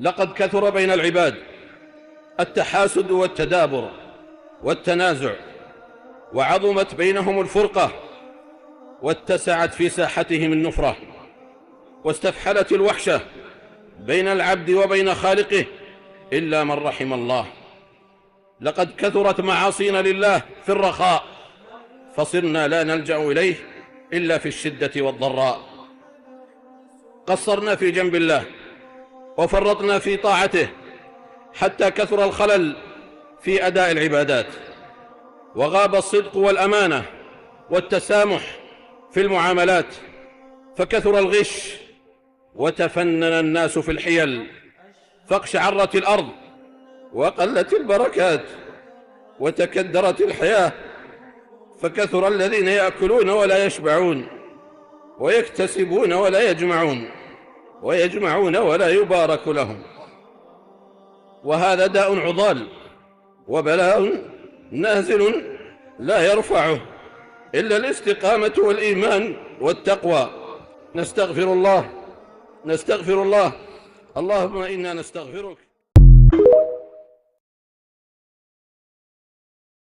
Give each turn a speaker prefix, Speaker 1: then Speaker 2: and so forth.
Speaker 1: لقد كثر بين العباد التحاسد والتدابر والتنازع، وعظمت بينهم الفرقة، واتسعت في ساحتهم النفرة، واستفحلت الوحشة بين العبد وبين خالقه إلا من رحم الله. لقد كثرت معاصينا لله في الرخاء، فصرنا لا نلجأ إليه إلا في الشدة والضراء. قصرنا في جنب الله وفرطنا في طاعته، حتى كثر الخلل في أداء العبادات، وغاب الصدق والأمانة والتسامح في المعاملات، فكثر الغش وتفنن الناس في الحيل، فاقشعرت الأرض وقلت البركات وتكدرت الحياة، فكثر الذين يأكلون ولا يشبعون، ويكتسبون ولا يجمعون، ويجمعون ولا يبارك لهم. وهذا داء عضال وبلاء نازل لا يرفعه إلا الاستقامة والإيمان والتقوى. نستغفر الله، اللهم إنا نستغفرك.